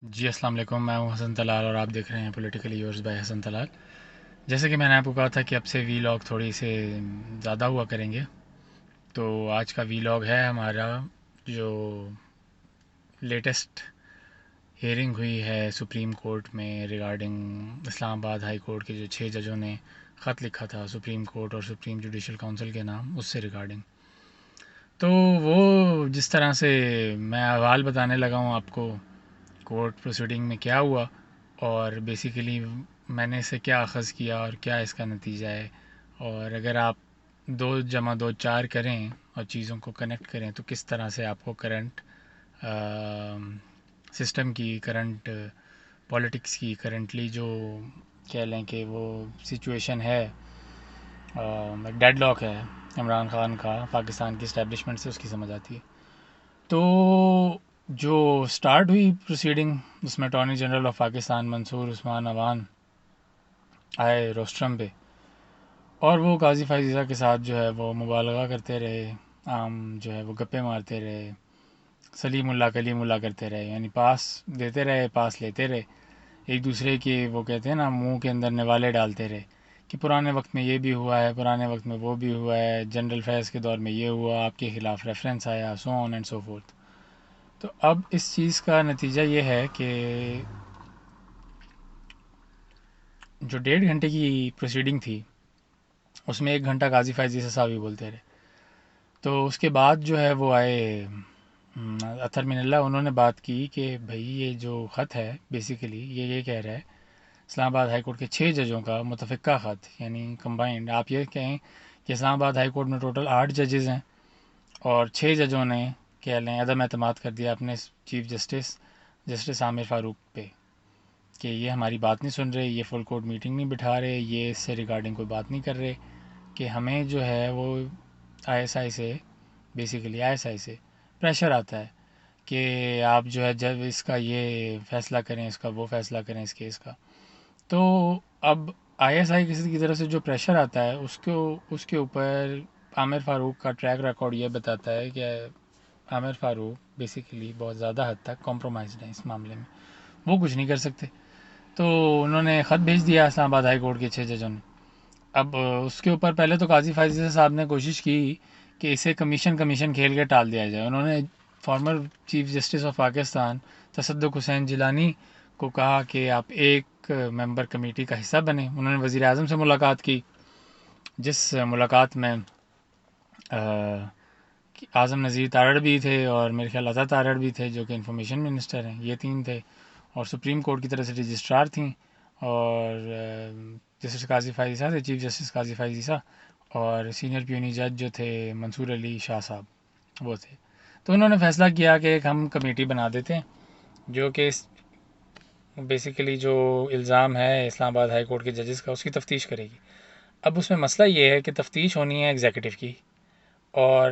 جی السلام علیکم، میں ہوں حسن طلال اور آپ دیکھ رہے ہیں پولیٹیکلی یورز بائی حسن طلال۔ جیسے کہ میں نے آپ کو کہا تھا کہ اب سے وی لاگ تھوڑی سے زیادہ ہوا کریں گے، تو آج کا وی لاگ ہے ہمارا جو لیٹسٹ ہیئرنگ ہوئی ہے سپریم کورٹ میں ریگارڈنگ اسلام آباد ہائی کورٹ کے جو 6 ججوں نے خط لکھا تھا سپریم کورٹ اور سپریم جوڈیشل کونسل کے نام، اس سے ریگارڈنگ۔ تو وہ جس طرح سے میں احوال بتانے لگا ہوں آپ کو کورٹ پروسیڈنگ میں کیا ہوا، اور بیسیکلی میں نے اسے کیا اخذ کیا اور کیا اس کا نتیجہ ہے، اور اگر آپ 2+2=4 کریں اور چیزوں کو کنیکٹ کریں تو کس طرح سے آپ کو کرنٹ سسٹم کی، کرنٹ پالیٹکس کی، کرنٹلی جو کہہ لیں کہ وہ سچویشن ہے، ڈیڈ لاک ہے عمران خان کا پاکستان کی اسٹیبلشمنٹ سے، اس کی سمجھ آتی ہے۔ تو جو سٹارٹ ہوئی پروسیڈنگ، اس میں اٹارنی جنرل آف پاکستان منصور عثمان عوان آئے روسٹرم پہ، اور وہ قاضی فائزہ کے ساتھ جو ہے وہ مبالغہ کرتے رہے، عام جو ہے وہ گپے مارتے رہے، سلیم اللہ کلیم اللہ کرتے رہے، یعنی پاس دیتے رہے، پاس لیتے رہے، ایک دوسرے کے وہ کہتے ہیں نا منہ کے اندر نوالے ڈالتے رہے کہ پرانے وقت میں یہ بھی ہوا ہے، پرانے وقت میں وہ بھی ہوا ہے، جنرل فیض کے دور میں یہ ہوا، آپ کے خلاف ریفرنس آیا، سو آن اینڈ سو فورتھ۔ تو اب اس چیز کا نتیجہ یہ ہے کہ جو 1.5 گھنٹے کی پروسیڈنگ تھی اس میں 1 گھنٹہ قاضی فائزی سے صاحب ہی بولتے رہے، تو اس کے بعد جو ہے وہ آئے اطہر من اللہ، انہوں نے بات کی کہ بھائی یہ جو خط ہے بیسیکلی یہ کہہ رہا ہے اسلام آباد ہائی کورٹ کے 6 ججوں کا متفقہ خط، یعنی کمبائنڈ آپ یہ کہیں کہ اسلام آباد ہائی کورٹ میں ٹوٹل 8 ججز ہیں، اور 6 ججوں نے کہہ لیں عدم اعتماد کر دیا اپنے چیف جسٹس عامر فاروق پہ، کہ یہ ہماری بات نہیں سن رہے، یہ فل کورٹ میٹنگ نہیں بٹھا رہے، یہ اس سے ریگارڈنگ کوئی بات نہیں کر رہے، کہ ہمیں جو ہے وہ آئی ایس آئی سے، بیسیکلی آئی ایس آئی سے پریشر آتا ہے کہ آپ جو ہے جب اس کا یہ فیصلہ کریں، اس کا وہ فیصلہ کریں اس کیس کا۔ تو اب آئی ایس آئی کسی کی طرف سے جو پریشر آتا ہے اس کے اوپر عامر فاروق کا ٹریک ریکارڈ یہ بتاتا ہے کہ عامر فاروق بیسیکلی بہت زیادہ حد تک کمپرومائزڈ ہیں اس معاملے میں، وہ کچھ نہیں کر سکتے۔ تو انہوں نے خط بھیج دیا اسلام آباد ہائی کورٹ کے 6 ججوں نے۔ اب اس کے اوپر پہلے تو قاضی فائزہ صاحب نے کوشش کی کہ اسے کمیشن کھیل کے ٹال دیا جائے۔ انہوں نے former chief justice of Pakistan Tassaduq Hussain Jilani کو کہا کہ آپ ایک ممبر کمیٹی کا حصہ بنیں۔ انہوں نے وزیر اعظم سے ملاقات کی، جس ملاقات میں اعظم نذیر تارڑ بھی تھے اور میرے خیال عطا تارڑ بھی تھے جو کہ انفارمیشن منسٹر ہیں، یہ 3 تھے، اور سپریم کورٹ کی طرف سے رجسٹرار تھیں، اور جسٹس قاضی فائزہ تھے، چیف جسٹس قاضی فائزہ، اور سینئر پیونی جج جو تھے منصور علی شاہ صاحب وہ تھے۔ تو انہوں نے فیصلہ کیا کہ ایک ہم کمیٹی بنا دیتے ہیں جو کہ بیسیکلی جو الزام ہے اسلام آباد ہائی کورٹ کے ججز کا اس کی تفتیش کرے گی۔ اب اس میں مسئلہ یہ ہے کہ تفتیش ہونی ہے ایگزیکٹو کی، اور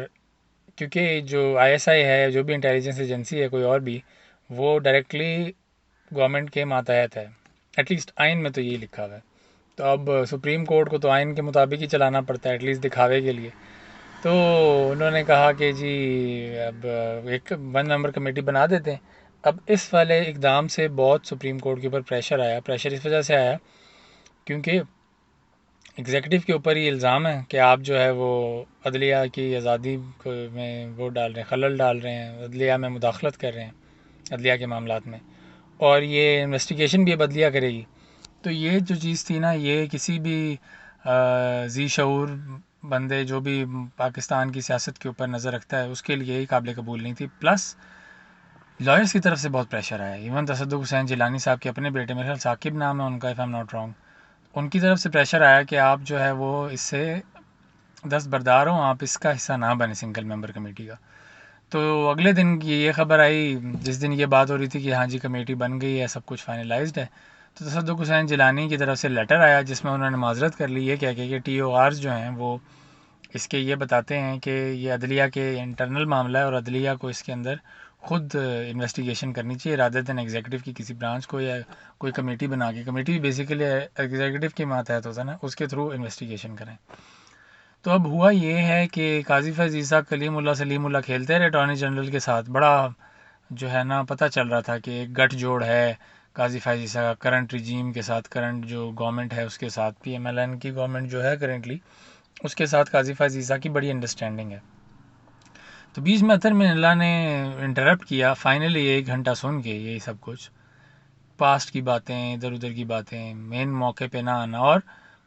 کیونکہ جو آئی ایس آئی ہے، جو بھی انٹیلیجنس ایجنسی ہے کوئی اور بھی، وہ ڈائریکٹلی گورنمنٹ کے ماتحت ہے، ایٹ لیسٹ آئین میں تو یہی لکھا ہوا ہے۔ تو اب سپریم کورٹ کو تو آئین کے مطابق ہی چلانا پڑتا ہے ایٹ لیسٹ دکھاوے کے لیے۔ تو انہوں نے کہا کہ جی اب ایک 1 ممبر کمیٹی بنا دیتے ہیں۔ اب اس والے اقدام سے بہت سپریم کورٹ کے اوپر پریشر آیا، پریشر اس وجہ سے آیا کیونکہ ایگزیکٹو کے اوپر ہی الزام ہے کہ آپ جو ہے وہ عدلیہ کی آزادی میں وہ ڈال رہے ہیں، خلل ڈال رہے ہیں، عدلیہ میں مداخلت کر رہے ہیں، عدلیہ کے معاملات میں، اور یہ انویسٹیگیشن بھی اب عدلیہ کرے گی۔ تو یہ جو چیز تھی نا، یہ کسی بھی ذی شعور بندے جو بھی پاکستان کی سیاست کے اوپر نظر رکھتا ہے اس کے لیے ہی قابل قبول نہیں تھی۔ پلس لائرس کی طرف سے بہت پریشر آیا، ایون تصدق حسین جیلانی صاحب کے اپنے بیٹے، میرے خیال ثاقب نام ہے ان کا اف ایم ناٹ رانگ، ان کی طرف سے پریشر آیا کہ آپ جو ہے وہ اس سے دستبردار ہوں، آپ اس کا حصہ نہ بنیں سنگل ممبر کمیٹی کا۔ تو اگلے دن کی یہ خبر آئی جس دن یہ بات ہو رہی تھی کہ ہاں جی کمیٹی بن گئی ہے، سب کچھ فائنلائزڈ ہے، تو تصدق حسین جیلانی کی طرف سے لیٹر آیا جس میں انہوں نے معذرت کر لی، یہ کہہ کے کہ ٹی او آرز جو ہیں وہ اس کے یہ بتاتے ہیں کہ یہ عدلیہ کے انٹرنل معاملہ ہے، اور عدلیہ کو اس کے اندر خود انویسٹیگیشن کرنی چاہیے رادر دین ایگزیکٹو کی کسی برانچ کو، یا کوئی کمیٹی بنا کے، کمیٹی بھی بیسیکلی ایگزیکٹو کے ماتحت ہوتا ہے نا، اس کے تھرو انویسٹیگیشن کریں۔ تو اب ہوا یہ ہے کہ قاضی فیض عیسیٰ کلیم اللہ سلیم اللہ کھیلتے رہے اٹارنی جنرل کے ساتھ، بڑا جو ہے نا پتہ چل رہا تھا کہ ایک گٹھ جوڑ ہے قاضی فائز عیسیٰ کا کرنٹ رجیم کے ساتھ، کرنٹ جو گورنمنٹ ہے اس کے ساتھ، پی ایم ایل این کی گورنمنٹ جو ہے کرنٹلی، اس کے ساتھ قاضی فائز عیسیٰ کی بڑی انڈرسٹینڈنگ ہے. تو بیچ میں اطہر من اللہ نے انٹرپٹ کیا، فائنلی 1 گھنٹہ سن کے یہی سب کچھ پاسٹ کی باتیں، ادھر ادھر کی باتیں، مین موقع پہ نہ آنا، اور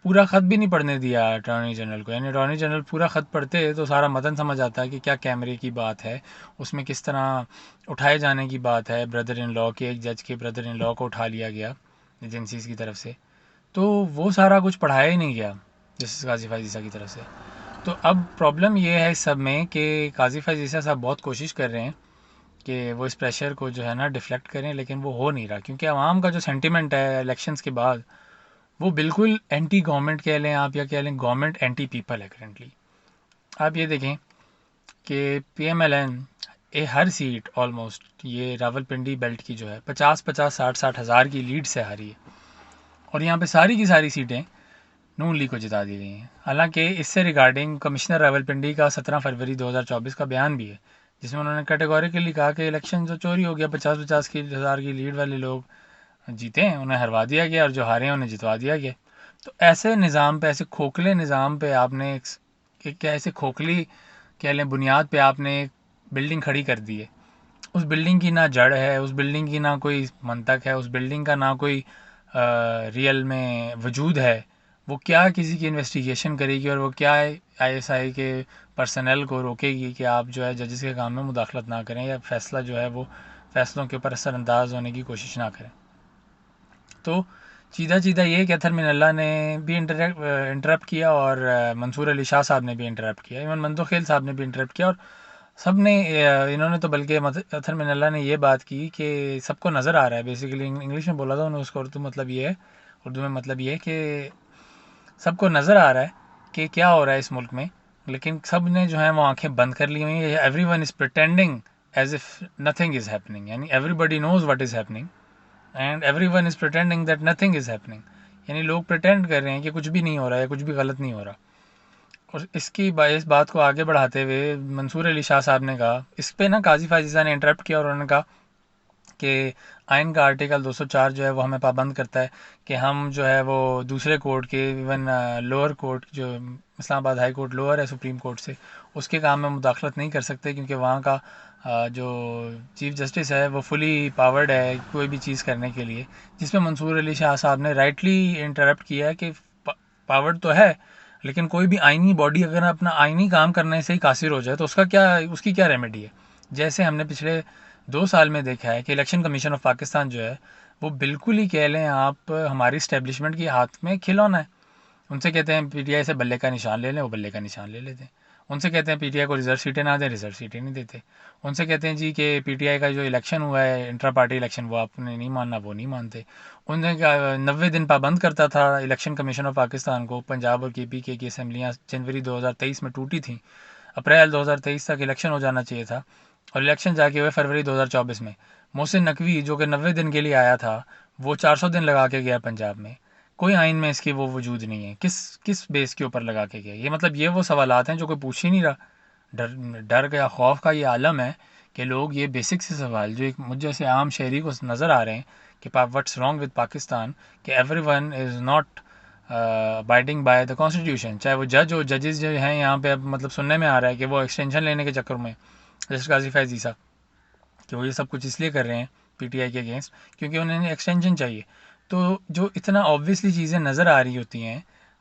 پورا خط بھی نہیں پڑھنے دیا اٹارنی جنرل کو. یعنی اٹارنی جنرل پورا خط پڑھتے تو سارا متن سمجھ آتا ہے کہ کیا کیمرے کی بات ہے، اس میں کس طرح اٹھائے جانے کی بات ہے. بردر ان لاء کے، ایک جج کے بردر ان لاء کو اٹھا لیا گیا ایجنسیز کی طرف سے، تو وہ سارا کچھ پڑھایا ہی نہیں گیا جسٹس قاضی فائز عیسیٰ کی طرف سے. تو اب پرابلم یہ ہے اس سب میں کہ قاضی فائز عیسیٰ صاحب بہت کوشش کر رہے ہیں کہ وہ اس پریشر کو جو ہے نا ڈیفلیکٹ کریں، لیکن وہ ہو نہیں رہا، کیونکہ عوام کا جو سینٹیمنٹ ہے الیکشنز کے بعد وہ بالکل اینٹی گورنمنٹ کہہ لیں آپ، یا کہہ لیں گورنمنٹ اینٹی پیپل ہے کرنٹلی. آپ یہ دیکھیں کہ پی ایم ایل این ہر سیٹ آلموسٹ یہ راول پنڈی بیلٹ کی جو ہے 50-50 60 کی لیڈ سے ہاری ہے، اور یہاں پہ ساری کی ساری سیٹیں نون لیگ کو جتا دی گئی ہیں. حالانکہ اس سے ریگارڈنگ کمشنر راول پنڈی کا 17 فروری 2024 کا بیان بھی ہے، جس میں انہوں نے کیٹیگوریکلی کہا کہ الیکشن جو چوری ہو گیا، 50-50 کی لیڈ والے لوگ جیتے ہیں، انہیں ہروا دیا گیا، اور جو ہارے ہیں انہیں جتوا دیا گیا. تو ایسے نظام پہ، ایسے کھوکھلے نظام پہ آپ نے ایسے کھوکھلی کہہ لیں بنیاد پہ آپ نے ایک بلڈنگ کھڑی کر دی ہے. اس بلڈنگ کی نہ جڑ ہے، اس بلڈنگ کی نہ کوئی منطق ہے، اس بلڈنگ کا نہ کوئی ریئل میں وجود ہے. وہ کیا کسی کی انویسٹیگیشن کرے گی، اور وہ کیا آئی ایس آئی کے پرسنل کو روکے گی کہ آپ جو ہے ججز کے کام میں مداخلت نہ کریں، یا فیصلہ جو ہے وہ فیصلوں کے اوپر اثر انداز ہونے کی کوشش نہ کریں. تو چیدہ یہ کہ اطہر من اللہ نے بھی انٹرپٹ کیا، اور منصور علی شاہ صاحب نے بھی انٹرپٹ کیا، ایون منتو خیل صاحب نے بھی انٹرپٹ کیا، اور سب نے انہوں نے تو بلکہ اطہر من اللہ نے یہ بات کی کہ سب کو نظر آ رہا ہے، بیسیکلی انگلش میں بولا تھا انہوں نے، اس کا اردو مطلب یہ ہے، اردو میں مطلب یہ ہے کہ سب کو نظر آ رہا ہے کہ کیا ہو رہا ہے اس ملک میں، لیکن سب نے جو ہے وہ آنکھیں بند کر لی ہوئی ہیں. Everyone is pretending as if nothing is happening, یعنی everybody knows what is happening and everyone is pretending that nothing is happening. یعنی لوگ پریٹینڈ کر رہے ہیں کہ کچھ بھی نہیں ہو رہا ہے، کچھ بھی غلط نہیں ہو رہا. اور اس بات کو آگے بڑھاتے ہوئے منصور علی شاہ صاحب نے کہا، اس پہ نا قاضی فائز عیسیٰ نے انٹرپٹ کیا، اور انہوں نے کہا کہ آئین کا آرٹیکل 204 جو ہے وہ ہمیں پابند کرتا ہے کہ ہم جو ہے وہ دوسرے کورٹ کے، ایون لوور کورٹ جو اسلام آباد ہائی کورٹ لوور ہے سپریم کورٹ سے، اس کے کام میں مداخلت نہیں کر سکتے، کیونکہ وہاں کا جو چیف جسٹس ہے وہ فلی پاورڈ ہے کوئی بھی چیز کرنے کے لیے. جس میں منصور علی شاہ صاحب نے رائٹلی انٹرپٹ کیا ہے کہ پاورڈ تو ہے، لیکن کوئی بھی آئینی باڈی اگر اپنا آئینی کام کرنے سے ہی قاصر ہو جائے تو اس کی کیا ریمیڈی ہے. جیسے ہم نے پچھلے 2 سال میں دیکھا ہے کہ الیکشن کمیشن آف پاکستان جو ہے وہ بالکل ہی کہہ لیں آپ ہماری اسٹیبلشمنٹ کے ہاتھ میں کھلونا ہے. ان سے کہتے ہیں پی ٹی آئی سے بلے کا نشان لے لیں، وہ بلے کا نشان لے لیتے ہیں. ان سے کہتے ہیں پی ٹی آئی کو ریزرو سیٹیں نہ دیں، ریزرو سیٹیں نہیں دیتے. ان سے کہتے ہیں جی کہ پی ٹی آئی کا جو الیکشن ہوا ہے انٹرا پارٹی الیکشن، وہ آپ نے نہیں ماننا، وہ نہیں مانتے. ان نے 90 دن پابند کرتا تھا الیکشن کمیشن آف پاکستان کو. پنجاب اور کے پی کے کی اسمبلیاں جنوری 2023 میں ٹوٹی تھیں، اپریل 2023 تک الیکشن ہو جانا چاہیے تھا، اور الیکشن جا کے ہوئے فروری 2024 میں. محسن نقوی جو کہ 90 دن کے لیے آیا تھا، وہ 400 دن لگا کے گیا پنجاب میں. کوئی آئین میں اس کی وہ وجود نہیں ہے. کس بیس کے اوپر لگا کے گیا؟ یہ مطلب یہ وہ سوالات ہیں جو کوئی پوچھ ہی نہیں رہا. ڈر یا خوف کا یہ عالم ہے کہ لوگ یہ بیسک سے سوال جو ایک مجھ جیسے عام شہری کو نظر آ رہے ہیں کہ واٹس رانگ ود پاکستان، کہ every one is not abiding by the constitution, چاہے وہ جج ہو. ججز جو ہیں یہاں پہ اب مطلب سننے میں آ رہا ہے کہ وہ ایکسٹینشن لینے کے چکر میں، جسٹس قاضی فیض عیسیٰ، کہ وہ یہ سب کچھ اس لیے کر رہے ہیں پی ٹی آئی کے اگینسٹ کیونکہ انہیں ایکسٹینشن چاہیے. تو جو اتنا آبویسلی چیزیں نظر آ رہی ہوتی ہیں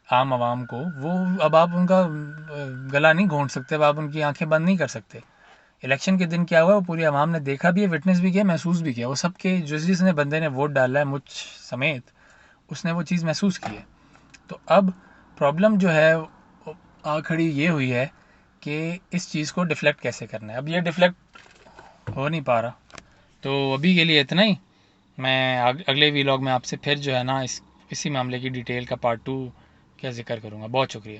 عام عوام کو، وہ اب آپ ان کا گلا نہیں گھونٹ سکتے، اب آپ ان کی آنکھیں بند نہیں کر سکتے. الیکشن کے دن کیا ہوا وہ پوری عوام نے دیکھا بھی ہے، وٹنس بھی کیا، محسوس بھی کیا. وہ سب کے جس نے بندے نے ووٹ ڈالا ہے، مجھ سمیت، اس نے وہ چیز محسوس کی ہے. تو اب پرابلم جو ہے آ کھڑی یہ ہوئی ہے کہ اس چیز کو ڈیفلیکٹ کیسے کرنا ہے. اب یہ ڈیفلیکٹ ہو نہیں پا رہا. تو ابھی کے لیے اتنا ہی. میں اگلے ویلاگ میں آپ سے پھر جو ہے نا اسی معاملے کی ڈیٹیل کا پارٹ 2 کا ذکر کروں گا. بہت شکریہ.